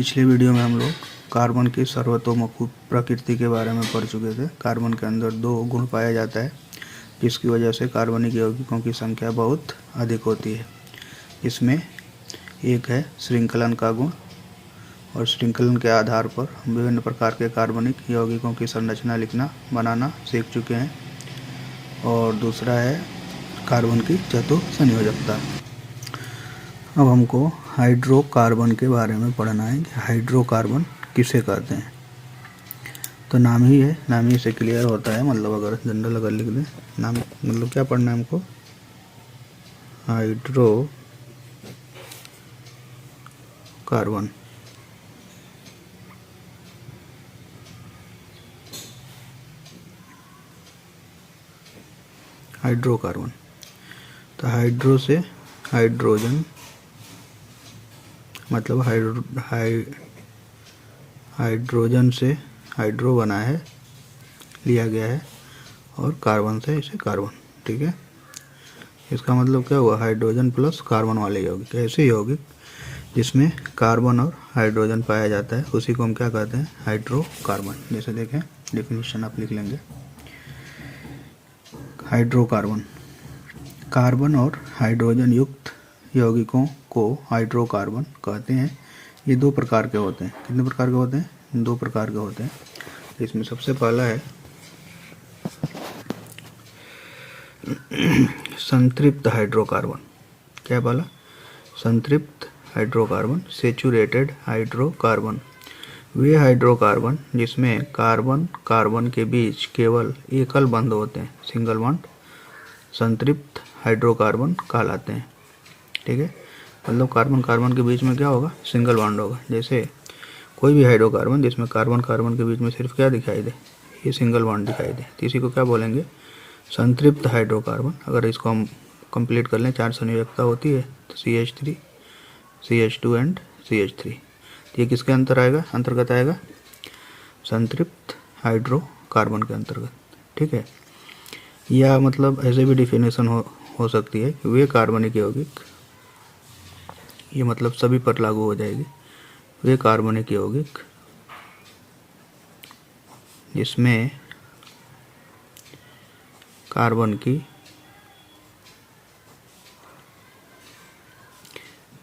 पिछले वीडियो में हम लोग कार्बन की सर्वतोमुख प्रकृति के बारे में पढ़ चुके थे। कार्बन के अंदर दो गुण पाया जाता है, जिसकी वजह से कार्बनिक यौगिकों की संख्या बहुत अधिक होती है। इसमें एक है श्रृंखलन का गुण, और श्रृंखलन के आधार पर हम विभिन्न प्रकार के कार्बनिक यौगिकों की संरचना लिखना बनाना सीख चुके हैं। और दूसरा है कार्बन की चतुसंयोजकता। अब हमको हाइड्रोकार्बन के बारे में पढ़ना है कि हाइड्रोकार्बन किसे कहते हैं। तो नाम ही से क्लियर होता है, मतलब अगर जनरल अगर लिख दें नाम, मतलब क्या पढ़ना है हमको, हाइड्रोकार्बन। हाइड्रोकार्बन तो हाइड्रो से हाइड्रोजन, मतलब हाइड्रोजन से हाइड्रो बना है, लिया गया है, और कार्बन से इसे कार्बन, ठीक है। इसका मतलब क्या हुआ, हाइड्रोजन प्लस कार्बन वाले यौगिक। ऐसे यौगिक जिसमें कार्बन और हाइड्रोजन पाया जाता है उसी को हम क्या कहते हैं, हाइड्रोकार्बन। जैसे देखें डेफिनेशन आप लिख लेंगे। हाइड्रोकार्बन, कार्बन और हाइड्रोजन युक्त यौगिकों को हाइड्रोकार्बन कहते हैं। ये दो प्रकार के होते हैं। कितने प्रकार के होते हैं, दो प्रकार के होते हैं। इसमें सबसे पहला है संतृप्त हाइड्रोकार्बन। क्या बोला, संतृप्त हाइड्रोकार्बन, सेचुरेटेड हाइड्रोकार्बन। वे हाइड्रोकार्बन जिसमें कार्बन कार्बन के बीच केवल एकल बंध होते हैं, सिंगल बॉन्ड, संतृप्त हाइड्रोकार्बन कहलाते हैं, ठीक है। मतलब कार्बन कार्बन के बीच में क्या होगा, सिंगल बॉन्ड होगा। जैसे कोई भी हाइड्रोकार्बन जिसमें कार्बन कार्बन के बीच में सिर्फ क्या दिखाई दे, ये सिंगल बॉन्ड दिखाई दे, तो इसी को क्या बोलेंगे, संतृप्त हाइड्रोकार्बन। अगर इसको हम कंप्लीट कर लें, 4 संयोजकता होती है, तो CH3 CH2 एंड CH3। ये किसके अंतर्गत आएगा, संतृप्त हाइड्रोकार्बन के अंतर्गत, ठीक है। या मतलब ऐसे भी डिफिनेशन हो सकती है कि वे कार्बनिक यौगिक, ये मतलब सभी पर लागू हो जाएगी, वे कार्बनिक यौगिक जिसमें कार्बन की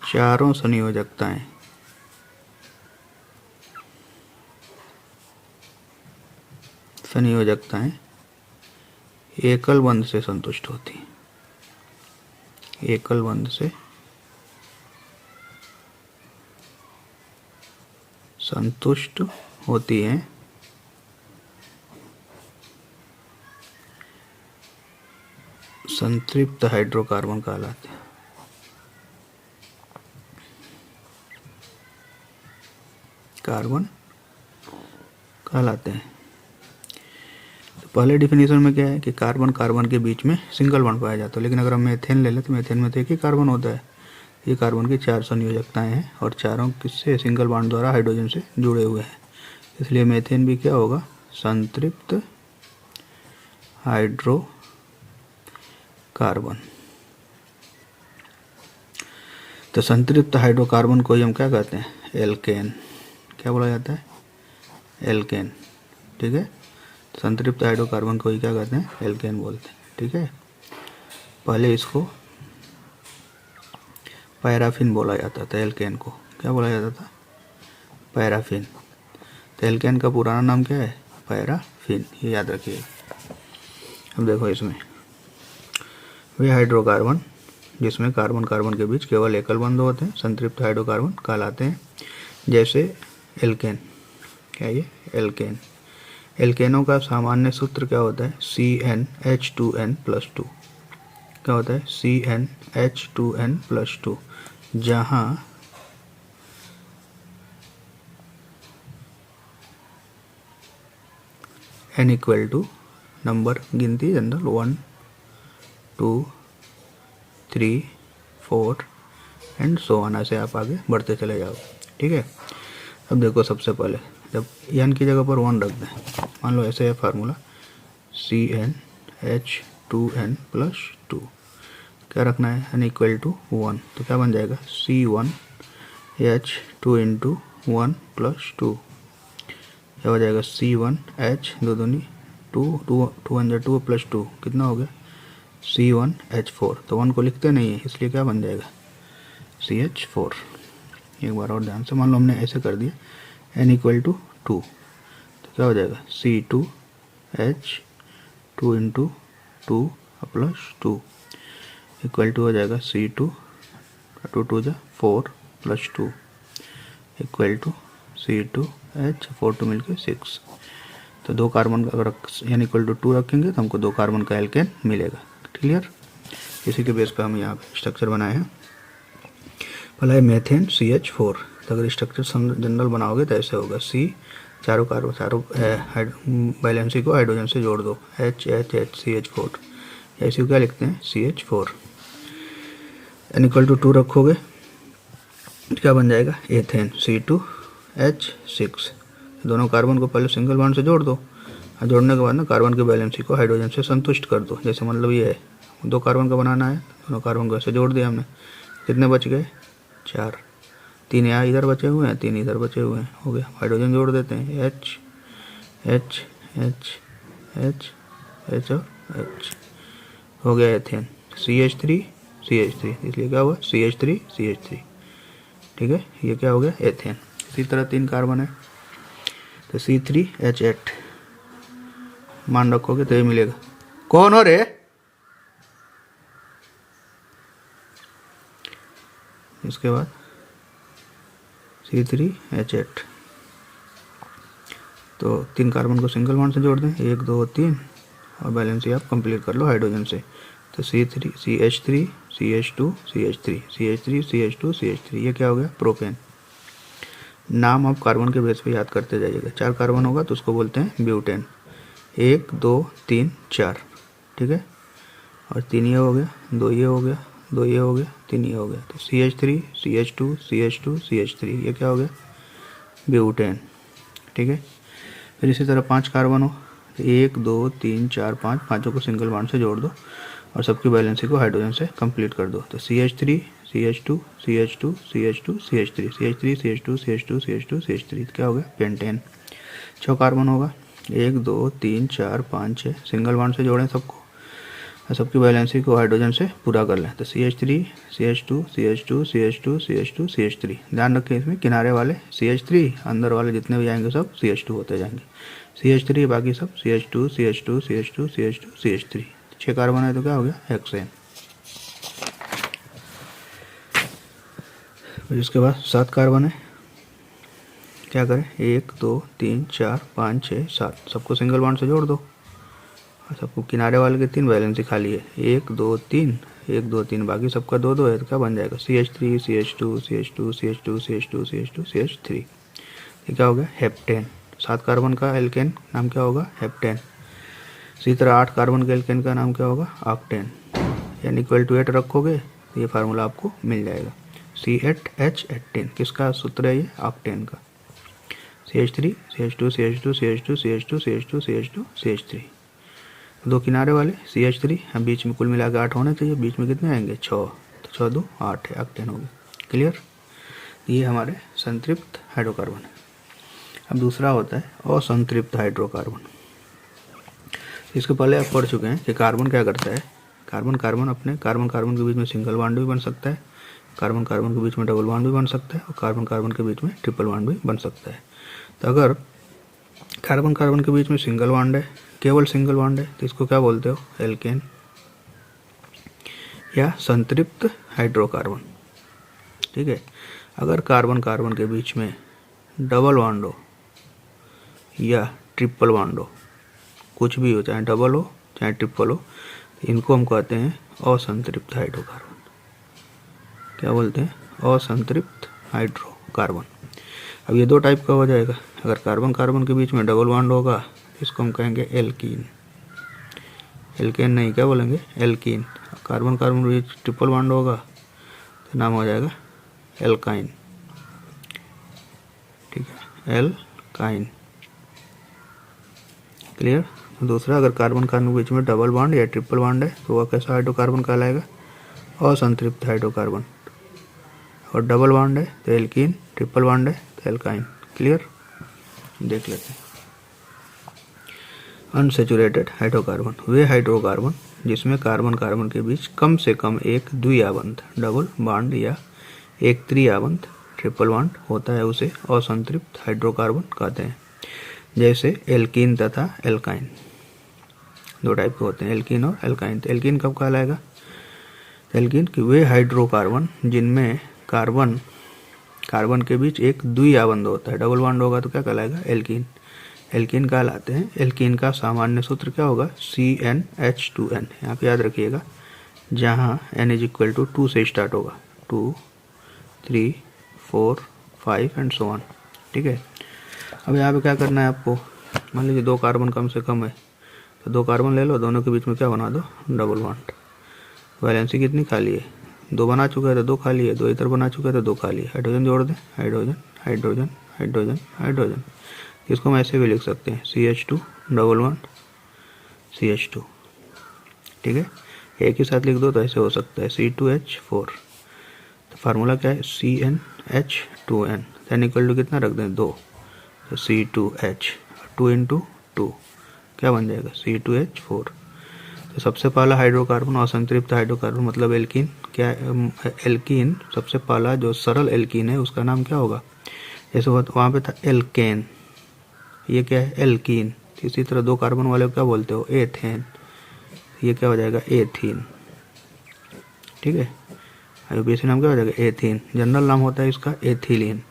चारों संयोजकताएं एकल बंध से संतुष्ट होती हैं, एकल बंध से संतुष्ट होती हैं, संतृप्त हाइड्रोकार्बन कहलाते हैं। कार्बन कहलाते हैं। तो पहले डिफिनेशन में क्या है कि कार्बन कार्बन के बीच में सिंगल बॉन्ड पाया जाता है। लेकिन अगर हम मेथेन ले लें तो मेथेन में तो एक ही कार्बन होता है। ये कार्बन की 4 संयोजकताएं हैं और चारों किससे, सिंगल बॉन्ड द्वारा हाइड्रोजन से जुड़े हुए हैं। इसलिए मेथेन भी क्या होगा, संतृप्त हाइड्रोकार्बन। तो संतृप्त हाइड्रोकार्बन को ही हम क्या कहते हैं, एल्केन। क्या बोला जाता है, एल्केन, ठीक है। संतृप्त हाइड्रोकार्बन को ही क्या कहते हैं, एल्केन बोलते हैं, ठीक है। पहले इसको पैराफिन बोला जाता था, एल्केन को क्या बोला जाता था, पैराफिन। तो एल्केन का पुराना नाम क्या है, पैराफिन, ये याद रखिए। अब देखो इसमें वे हाइड्रोकार्बन जिसमें कार्बन कार्बन के बीच केवल एकल बंध होते हैं, संतृप्त हाइड्रोकार्बन कहलाते हैं। जैसे एल्केन, क्या ये एल्केन। एल्केनों का सामान्य सूत्र क्या होता है, CnH2n+2। क्या होता है, CnH2n+2, जहां n इक्वल टू नंबर, गिनती जनरल, 1 2 3 4 एंड सो ऑन, ऐसे आप आगे बढ़ते चले जाओ, ठीक है। अब देखो सबसे पहले जब n की जगह पर 1 रख दें, मान लो ऐसे है फार्मूला, CnH2n+2, क्या रखना है, n इक्वल टू 1, तो क्या बन जाएगा, C1H2 इंटू 1 + 2 क्या हो जाएगा C1H 2 दूनी 2 2 2 + 2 + 2 कितना हो गया C1H4। तो 1 को लिखते नहीं है इसलिए क्या बन जाएगा CH4। एक बार और ध्यान से मान लो हमने ऐसे कर दिया n = 2 तो क्या हो जाएगा C2H2 × 2 + 2 इक्वल टू हो जाएगा C2 2 2 = 4 + 2 इक्वल टू C2H4 2 मिलकर 6। तो 2 कार्बन का अगर n = 2 रखेंगे तो हमको 2 कार्बन का एल्केन मिलेगा। क्लियर। इसी के बेस पे हम यहाँ पे स्ट्रक्चर बनाए हैं। पहला है मेथेन CH4। तो अगर स्ट्रक्चर जनरल बनाओगे तो ऐसे होगा C चारों वैलेंसी को हाइड्रोजन से जोड़ दो H H H CH4 ऐसे क्या लिखते हैं CH4। n = 2 रखोगे क्या बन जाएगा एथेन C2H6। दोनों कार्बन को पहले सिंगल बॉन्ड से जोड़ दो और जोड़ने के बाद ना कार्बन की वैलेंसी को हाइड्रोजन से संतुष्ट कर दो। जैसे मतलब ये है 2 कार्बन का बनाना है, दोनों कार्बन को ऐसे जोड़ दिया हमने। कितने बच गए 4, 3 यहाँ इधर बचे हुए हैं, 3 इधर बचे हुए हैं, हो गया। हाइड्रोजन जोड़ देते हैं H H H H H और H हो गया एथेन CH3 CH3 इसलिए क्या हुआ CH3 CH3। ठीक है, ये क्या हो गया एथेन। इसी तरह 3 कार्बन है तो C3H8 मान रखोगे तो ये मिलेगा। कौन हो रे? इसके बाद C3H8 तो 3 कार्बन को सिंगल बॉन्ड से जोड़ दें 1 2 3 और बैलेंसी आप कंप्लीट कर लो हाइड्रोजन से। तो C3 CH3 CH2 CH3 CH3 CH2 CH3 ये क्या हो गया प्रोपेन। नाम आप कार्बन के बेस पे याद करते जाइएगा। 4 कार्बन होगा तो उसको बोलते हैं ब्यूटेन। 1 2 3 4 ठीक है। और 3 ये हो गया, 2 ये हो गया, 2 ये हो गया, 3 ये हो गया। तो CH3 CH2 CH2 CH3 ये क्या हो गया ब्यूटेन। ठीक है। फिर इसी तरह 5 कार्बन हो 1 2 3 4 5 पाँचों को सिंगल बॉन्ड से जोड़ दो और सबकी बैलेंसी को हाइड्रोजन से कंप्लीट कर दो। तो CH3 CH2 CH2 CH2 CH3 CH3 CH2 CH2 CH2 CH3 क्या हो गया पेंटेन। 6 कार्बन होगा 1 2 3 4 5 6 सिंगल बॉन्ड से जोड़ें सबको और सबकी बैलेंसी को हाइड्रोजन से पूरा कर लें। तो CH3 CH2 CH2 CH2 CH2 CH3 ध्यान रखें इसमें किनारे वाले CH3 अंदर वाले जितने भी आएंगे सब CH2 होते जाएंगे। CH3 बाकी सब CH2 CH2 CH2 CH2 CH3। 6 carbon है तो क्या हो गया हेक्सेन। फिर इसके बाद 7 कार्बन है क्या करें 1 2 3 4 5 6 7 सबको सिंगल बॉन्ड से जोड़ दो और सबको किनारे वाले के 3 बैलेंसी खाली है 1 2 3 1 2 3 बाकी सबका 2 2 है तो क्या बन जाएगा CH3 CH2 CH2 CH2 CH2 CH2 CH3 ये क्या हो गया हेप्टेन। 7 कार्बन का एल्केन नाम क्या होगा हेप्टेन। इसी तरह 8 कार्बन के एल्केन का नाम क्या होगा ऑक्टेन। यानी =8 रखोगे तो ये फार्मूला आपको मिल जाएगा C8H18 किसका सूत्र है ये ऑक्टेन का। CH3 CH2 CH2 CH2 CH2 CH2 CH2 CH3 दो किनारे वाले CH3 हम बीच में कुल मिला के 8 होने चाहिए, बीच में कितने आएंगे 6 तो 6 2 8 है ऑक्टेन हो गया। क्लियर। ये हमारे संतृप्त हाइड्रोकार्बन है। अब दूसरा होता है असंतृप्त हाइड्रोकार्बन। इसके पहले आप पढ़ चुके हैं कि कार्बन क्या करता है। कार्बन कार्बन के बीच में सिंगल बॉन्ड भी बन सकता है, कार्बन कार्बन के बीच में डबल बॉन्ड भी बन सकता है और कार्बन कार्बन के बीच में ट्रिपल बॉन्ड भी बन सकता है। तो अगर कार्बन कार्बन के बीच में सिंगल बॉन्ड है, केवल सिंगल बॉन्ड है, तो इसको क्या बोलते हो एल्केन या संतृप्त हाइड्रोकार्बन। ठीक है। अगर कार्बन कार्बन के बीच में डबल बॉन्ड हो या ट्रिपल बॉन्ड हो, कुछ भी हो, चाहे डबल हो चाहे ट्रिपल हो, इनको हम कहते हैं असंतृप्त हाइड्रोकार्बन। क्या बोलते हैं असंतृप्त हाइड्रोकार्बन। अब ये 2 टाइप का हो जाएगा। अगर कार्बन कार्बन के बीच में डबल बॉन्ड होगा इसको हम कहेंगे एल्कीन। एल्केन नहीं, क्या बोलेंगे एल्कीन। कार्बन कार्बन के बीच ट्रिपल बॉन्ड होगा तो नाम हो जाएगा एल्काइन। ठीक है, एल्काइन। क्लियर। दूसरा अगर कार्बन कार्बन के बीच में डबल बॉन्ड या ट्रिपल बॉन्ड है तो वह कैसा हाइड्रोकार्बन कहलाएगा असंतृप्त हाइड्रोकार्बन। और डबल बॉन्ड है तो एल्कीन, ट्रिपल बॉन्ड है एल्काइन। क्लियर, देख लेते हैं। अनसैचुरेटेड हाइड्रोकार्बन, वे हाइड्रोकार्बन जिसमें कार्बन कार्बन के बीच कम से कम एक द्विआबंध डबल बॉन्ड या एक त्रिआबंध ट्रिपल बॉन्ड होता है उसे असंतृप्त हाइड्रोकार्बन कहते हैं। जैसे एल्कीन तथा एल्काइन, दो टाइप के होते हैं, एल्कीन और एल्काइन। तो एल्कीन कब कहलाएगा? एल्कीन कि वे हाइड्रोकार्बन जिनमें कार्बन कार्बन के बीच एक द्विआबंध होता है, डबल बॉन्ड होगा तो क्या कहलाएगा? एल्कीन। एल्कीन कहलाते हैं। एल्कीन का सामान्य सूत्र क्या होगा? CnH2n। यहाँ पे याद रखिएगा, जहाँ n = 2 से स्टार्ट होगा, 2, 3, 4, 5 एंड सो ऑन। ठीक है। अब यहाँ पे क्या करना है आपको, मान लीजिए 2 कार्बन कम से कम है, तो 2 कार्बन ले लो, दोनों के बीच में क्या बना दो? Double bond. वैलेंसी कितनी खाली है? 2 बना चुका है तो 2 खाली है, 2 इधर बना चुका है तो 2 खाली है। हाइड्रोजन जोड़ दें, हाइड्रोजन हाइड्रोजन हाइड्रोजन हाइड्रोजन। इसको हम ऐसे भी लिख सकते हैं, CH2 डबल बॉन्ड CH2। ठीक है, एक ही साथ लिख दो तो ऐसे हो सकता है C2H4। तो फार्मूला क्या है? CnH2n। n = कितना रख दें? 2। तो C2H 2 × 2 क्या बन जाएगा? C2H4। तो सबसे पहला हाइड्रोकार्बन असंतृप्त हाइड्रोकार्बन मतलब एल्कीन। क्या एल्कीन सबसे पहला जो सरल एल्कीन है उसका नाम क्या होगा? जैसे वहाँ पे था एल्केन, ये क्या है? एल्कीन। इसी तरह 2 कार्बन वाले को क्या बोलते हो? एथेन। ये क्या हो जाएगा? एथीन। ठीक है, आईयूपीएसी नाम क्या हो जाएगा? एथीन। जनरल नाम होता है इसका एथिलीन।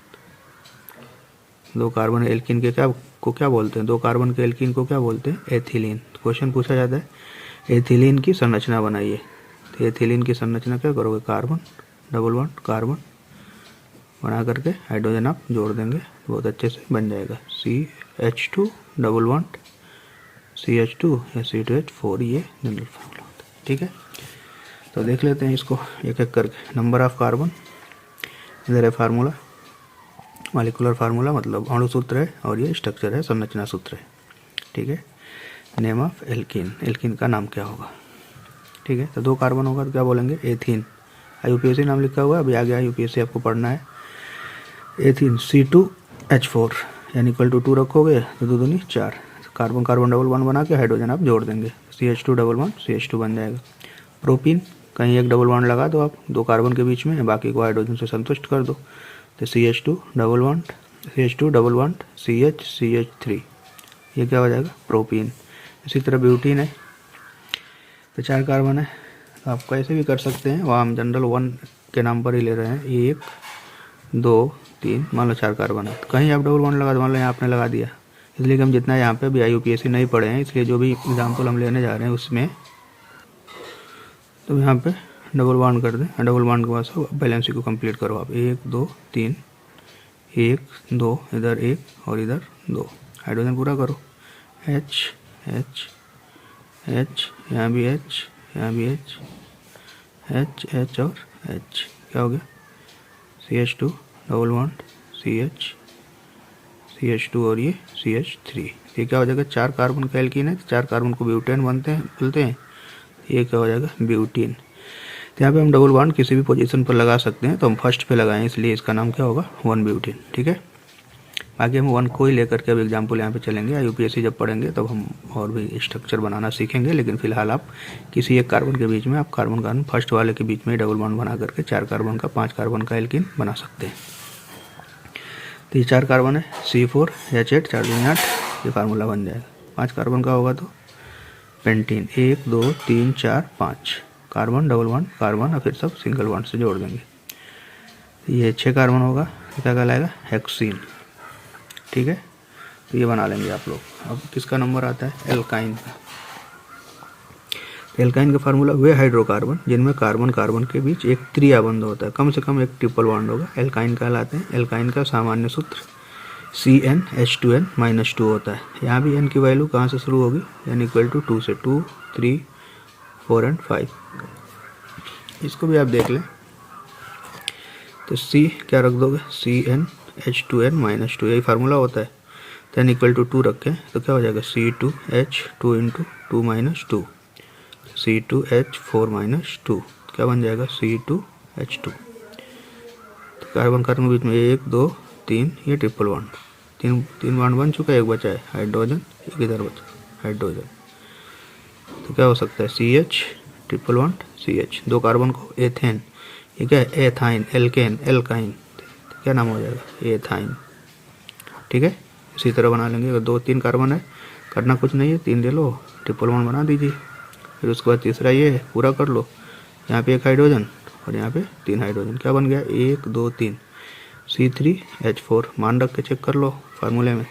2 कार्बन एल्कीन के क्या बोलते हैं? 2 कार्बन के एल्कीन को क्या बोलते हैं? एथिलीन। क्वेश्चन पूछा जाता है, एथिलीन की संरचना बनाइए। तो एथिलीन की संरचना क्या करोगे? कार्बन डबल बॉन्ड कार्बन बना करके हाइड्रोजन आप जोड़ देंगे, बहुत अच्छे से बन जाएगा। CH2 डबल बॉन्ड CH2 या C2H4, ये जनरल फार्मूला होता है। ठीक है, तो देख लेते हैं इसको एक एक करके। नंबर ऑफ कार्बन, इधर है फार्मूला, मॉलिक्यूलर फार्मूला मतलब अणु सूत्र है, और ये स्ट्रक्चर है, संरचना सूत्र है। ठीक है, नेम ऑफ एल्कीन, एल्कीन का नाम क्या होगा? ठीक है, तो 2 कार्बन होगा तो क्या बोलेंगे? एथीन। आईयूपीएसी नाम लिखा हुआ है, अभी आगे आईयूपीएसी आपको पढ़ना है। एथीन C2H4 यानी = 2 रखोगे तो 2 दूनी 4, कार्बन कार्बन डबल बॉन्ड बना के हाइड्रोजन आप जोड़ देंगे, CH2 डबल बॉन्ड CH2 बन जाएगा। प्रोपीन, कहीं एक डबल बॉन्ड लगा दो आप 2 कार्बन के बीच में, बाकी को हाइड्रोजन से संतुष्ट कर दो, तो CH2 डबल बॉन्ड CH3, ये क्या हो जाएगा? प्रोपीन। इसी तरह ब्यूटीन है, तो 4 कार्बन है, तो आप कैसे भी कर सकते हैं, वहाँ हम जनरल 1 के नाम पर ही ले रहे हैं। 1, 2, 3, मान लो 4 कार्बन है, तो कहीं आप डबल बॉन्ड लगा दो, मान लो यहाँ आपने लगा दिया, इसलिए कि हम जितना यहाँ पे भी आईयूपीएसी नहीं पढ़े हैं, इसलिए जो भी एग्जाम्पल हम लेने जा रहे हैं उसमें तो यहाँ पे डबल बॉन्ड कर दें। डबल बॉन्ड के बाद बैलेंसी को कंप्लीट करो आप, 1, 2, 3, 1, 2, इधर 1 और इधर 2, हाइड्रोजन पूरा करो। H H H, यहाँ भी H, यहाँ भी H, H H और H, क्या हो गया? CH2 डबल बॉन्ड CH2 और ये CH3, ये क्या हो जाएगा? 4 कार्बन का एल्कीन है, 4 कार्बन को ब्यूटेन बोलते हैं, ये क्या हो जाएगा? ब्यूटीन। तो यहाँ पे हम डबल बॉन्ड किसी भी पोजीशन पर लगा सकते हैं, तो हम फर्स्ट पे लगाएं, इसलिए इसका नाम क्या होगा? 1 ब्यूटीन। ठीक है, बाकी हम 1 को ही लेकर के अब एग्जाम्पल यहाँ पे चलेंगे। आईयूपीएसी जब पढ़ेंगे तब हम और भी स्ट्रक्चर बनाना सीखेंगे, लेकिन फिलहाल आप किसी एक कार्बन के बीच में आप कार्बन फर्स्ट वाले के बीच में डबल बॉन्ड बना करके 4 कार्बन का 5 कार्बन का एल्कीन बना सकते हैं। तो ये 4 कार्बन है, C4H8 4 दूनी 8, ये फार्मूला बन जाएगा। 5 कार्बन का होगा तो pentene, 1, 2, 3, 4, 5 carbon double bond carbon, और फिर सब सिंगल बॉन्ड से जोड़ देंगे। ये 6 कार्बन होगा, क्या कहलाएगा? हेक्सीन। ठीक है, तो ये बना लेंगे आप लोग। अब किसका नंबर आता है? एल्काइन का। एल्काइन का फार्मूला, वे हाइड्रोकार्बन जिनमें कार्बन कार्बन के बीच एक त्रिआबंध होता है, कम से कम एक ट्रिपल बॉन्ड होगा, एल्काइन कहलाते हैं। एल्काइन का सामान्य सूत्र CnH2n-2 होता है। यहाँ भी n की वैल्यू कहाँ से शुरू होगी? n = 2 से, 2, 3, 4 एंड 5। इसको भी आप देख लें, तो C क्या रख दोगे? CnH2n-2, यही फार्मूला होता है। तो n = 2 रखें तो क्या हो जाएगा? C2H2 × 2 - 2, C2H4 - 2, क्या बन जाएगा? C2H2। तो कार्बन कार्बन के बीच में 1, 2, 3, ये ट्रिपल बॉन्ड, तीन बॉन्ड बन चुका है, एक बचा है हाइड्रोजन, एक इधर बचा हाइड्रोजन। तो क्या हो सकता है CH triple bond CH, 2 carbon को एथेन, ये क्या है एथाइन, एल्केन, एल्काइन, तो क्या नाम हो जाएगा एथाइन। ठीक है, इसी तरह बना लेंगे। अगर 2-3 कार्बन है, करना कुछ नहीं है, 3 ले लो, ट्रिपल बॉन्ड बना दीजिए। फिर उसके बाद तीसरा ये है, पूरा कर लो, यहाँ पे 1 हाइड्रोजन और यहाँ पे 3 हाइड्रोजन, क्या बन गया 1 2 3 C3H4। मान रख के चेक कर लो फार्मूले में,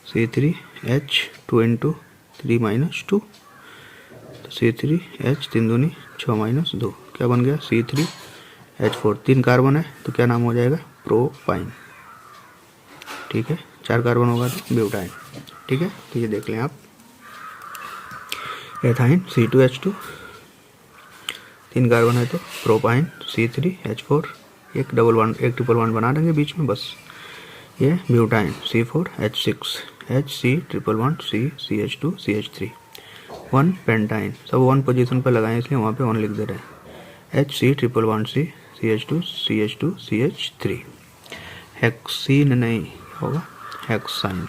C3H 2 × 3 - 2, तो C3H 3 दूनी 6 - 2, क्या बन गया C3H4। 3 कार्बन है तो क्या नाम हो जाएगा प्रोपाइन। ठीक है, 4 कार्बन होगा तो ब्यूटाइन। ठीक है, तो ये देख लें आप, एथाइन C2H2, 3 कार्बन है तो प्रोपाइन C3H4, एक ट्रिपल बॉन्ड बना देंगे बीच में बस। ये butyne C4H6, HC triple bond CH2 CH3, 1 pentyne, सब 1 पोजीशन पर लगाएं इसलिए वहाँ पे 1 लिख दे रहे हैं। HC triple bond CH2 CH3, hexene नहीं होगा हेक्साइन,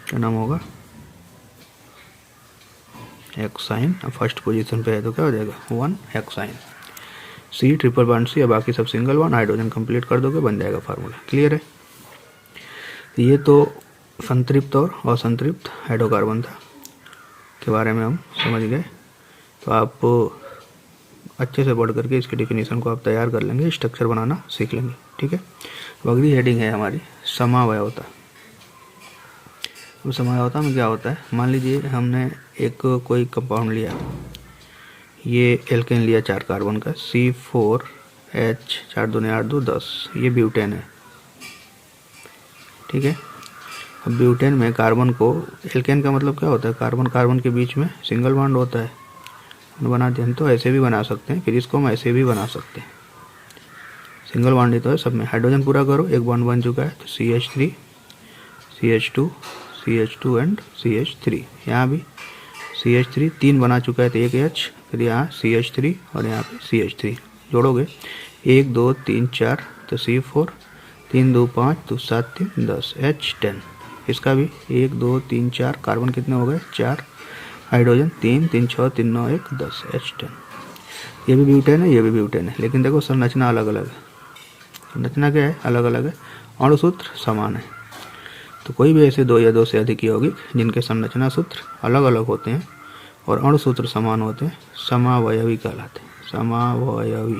क्या नाम होगा हेक्साइन। फर्स्ट पोजीशन पे है तो क्या हो जाएगा 1 hexyne. C triple bond C, बाकी सब सिंगल बॉन्ड, हाइड्रोजन कंप्लीट कर दोगे बन जाएगा फार्मूला। क्लियर है, तो ये तो संतृप्त और असंतृप्त हाइड्रोकार्बन था के बारे में हम समझ गए। तो आप अच्छे से पढ़ करके इसके डिफिनीशन को आप तैयार कर लेंगे, स्ट्रक्चर बनाना सीख लेंगे। ठीक है, तो अगली हेडिंग है हमारी समावयवता। तो समावयवता में क्या होता है, मान लीजिए हमने एक कोई कंपाउंड लिया, ये एल्केन लिया 4 कार्बन का C4H 4 दूनी 8 2 10, ये ब्यूटेन है। ठीक है, अब ब्यूटेन में कार्बन को, एल्केन का मतलब क्या होता है, कार्बन कार्बन के बीच में सिंगल बॉन्ड होता है, बना दें तो ऐसे भी बना सकते हैं, फिर इसको हम ऐसे भी बना सकते हैं, सिंगल बॉन्ड ही तो है सब में। हाइड्रोजन पूरा करो, एक बॉन्ड बन चुका है तो CH3 CH2 एंड CH3, यहाँ भी CH3 3 बना चुका है तो एक H, फिर यहाँ CH3 और यहाँ पे CH3 जोड़ोगे 1 2 3 4 तो C4, 3 2 5 तो 7 3 10 H10। इसका भी 1 2 3 4 कार्बन कितने हो गए 4, हाइड्रोजन 3 3 6 3 9 1 10 H10। ये भी ब्यूटेन है, ये भी ब्यूटेन है, लेकिन देखो संरचना अलग अलग है। संरचना क्या है अलग अलग है, अणुसूत्र समान है। तो कोई भी ऐसे 2 या 2 से अधिक यौगिक जिनके संरचना सूत्र अलग अलग होते हैं और अणुसूत्र समान होते हैं समावयवी कहलाते हैं। समावयवी,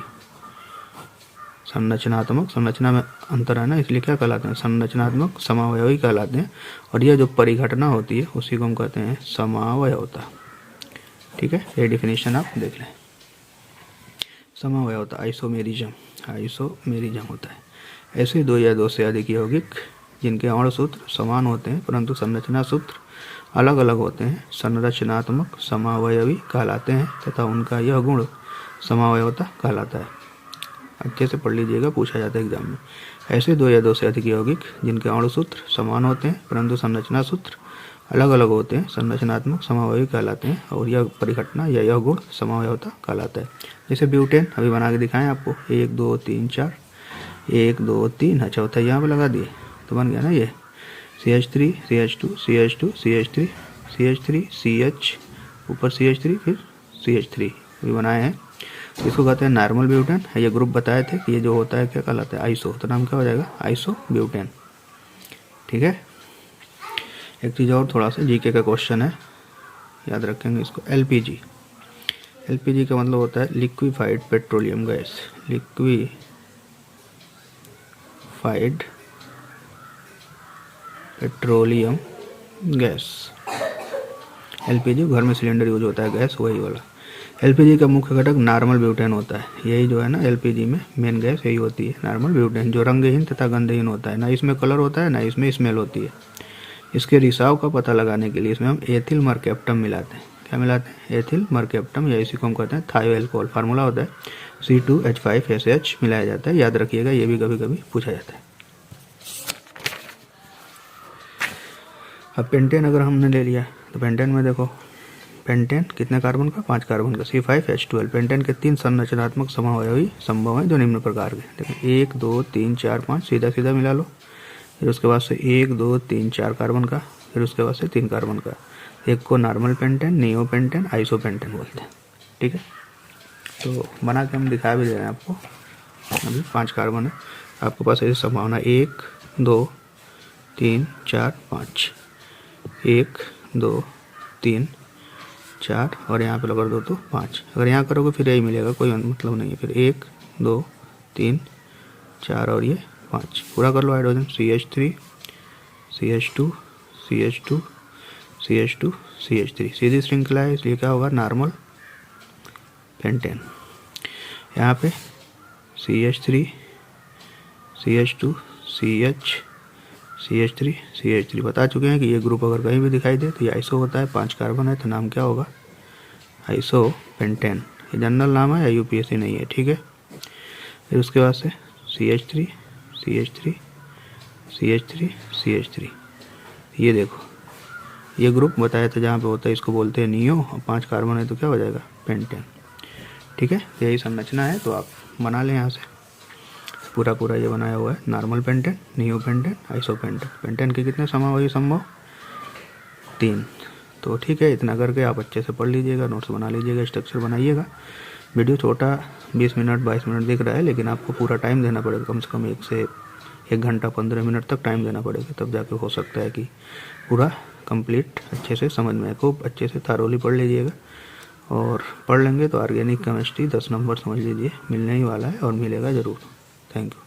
संरचनात्मक, संरचना में अंतर है ना इसलिए क्या कहलाते हैं संरचनात्मक समावयवी कहलाते हैं। और यह जो परिघटना होती है उसी को हम कहते हैं समावयवता। ठीक है, ये डिफिनेशन आप देख लें। समावयवता आइसोमेरिज्म होता है ऐसे 2 या 2 से अधिक यौगिक जिनके अणुसूत्र समान होते हैं परंतु संरचना सूत्र अलग अलग होते हैं, संरचनात्मक समावयवी कहलाते हैं तथा उनका यह गुण समावयवता कहलाता है। अच्छे से पढ़ लीजिएगा, पूछा जाता है एग्जाम में। ऐसे 2 या 2 से अधिक यौगिक जिनके अणुसूत्र समान होते हैं परंतु संरचना सूत्र अलग अलग होते हैं, संरचनात्मक समावयवी कहलाते हैं और यह परिघटना या यह गुण समावयवता कहलाता है। जैसे ब्यूटेन अभी बना के दिखाएं आपको, 1 2 3 4, 1 2 3, चौथा यहाँ पर लगा दिए तो बन गया ना ये CH3 CH2 CH2 CH3 CH3 CH, ऊपर CH3 फिर CH3 भी बनाए हैं। इसको कहते हैं नॉर्मल ब्यूटेन। ये ग्रुप बताए थे कि ये जो होता है क्या कहलाता है आइसो, तो नाम क्या हो जाएगा आइसो ब्यूटेन। ठीक है, एक चीज़ और थोड़ा सा जीके का क्वेश्चन है, याद रखेंगे इसको। LPG, LPG का मतलब होता है liquefied petroleum gas, liquefied petroleum gas. LPG घर में सिलेंडर यूज होता है गैस, वही वाला। LPG का मुख्य घटक नॉर्मल ब्यूटेन होता है। यही जो है ना LPG में मेन गैस यही होती है नॉर्मल ब्यूटेन, जो रंगहीन तथा गंधहीन होता है, ना इसमें कलर होता है ना इसमें स्मेल होती है। इसके रिसाव का पता लगाने के लिए इसमें हम एथिल मर्केप्टम मिलाते हैं। क्या मिलाते हैं एथिल मर्केप्टम, या इसी को हम कहते हैं थायो एल्कोहल। फार्मूला होता है C2H5SH मिलाया जाता है, याद रखिएगा, ये भी कभी कभी पूछा जाता है। अब पेंटेन अगर हमने ले लिया तो पेंटेन में देखो पेंटेन कितने कार्बन का, 5 कार्बन का, C5H12। पेंटेन के 3 संरचनात्मक समावयवी संभव हैं जो निम्न प्रकार के, देखो 1 2 3 4 5, सीधा सीधा मिला लो। फिर उसके बाद से 1 2 3 4 कार्बन का, फिर उसके बाद से 3 कार्बन का। एक को normal pentane, neo pentane, iso pentane बोलते हैं। ठीक है, तो बना के हम दिखा भी दे रहे हैं आपको। अभी 5 कार्बन है, आपके पास ऐसी संभावना 1 2 3 4 5, 1 2 3 4 और यहाँ पे लगा दो तो 5। अगर यहाँ करोगे फिर यही मिलेगा, कोई मतलब नहीं है। फिर 1 2 3 4 और ये 5, पूरा कर लो hydrogen. CH3 CH2 CH2 CH2 CH3, सीधी श्रृंखला है इसलिए क्या होगा, नॉर्मल पेंटेन। यहाँ पे CH3 CH2 CH CH3 CH3 बता चुके हैं कि ये ग्रुप अगर कहीं भी दिखाई दे तो ये आइसो होता है। 5 कार्बन है तो नाम क्या होगा, आइसो पेंटेन। ये जनरल नाम है या UPSC नहीं है। ठीक है, फिर उसके बाद से CH3 CH3 CH3 CH3, ये देखो ये ग्रुप बताया था जहाँ पे होता है इसको बोलते हैं नियो, और 5 कार्बन है तो क्या हो जाएगा, पेंटेन। ठीक है, तो यही संरचना है, तो आप बना लें यहाँ से पूरा ये बनाया हुआ है। Normal pentane, neo pentane, iso pentane. Pentane के कितने समावयवी संभव, 3। तो ठीक है, इतना करके आप अच्छे से पढ़ लीजिएगा, नोट्स बना लीजिएगा, स्ट्रक्चर बनाइएगा। वीडियो छोटा 20 मिनट 22 मिनट दिख रहा है, लेकिन आपको पूरा टाइम देना पड़ेगा, कम से कम 1 घंटा 15 मिनट तक टाइम देना पड़ेगा, तब जाके हो सकता है कि पूरा कंप्लीट अच्छे से समझ में आए। खूब अच्छे से थारोली पढ़ लीजिएगा, और पढ़ लेंगे तो ऑर्गेनिक केमिस्ट्री 10 नंबर समझ लीजिए मिलने ही वाला है, और मिलेगा ज़रूर। Thank you.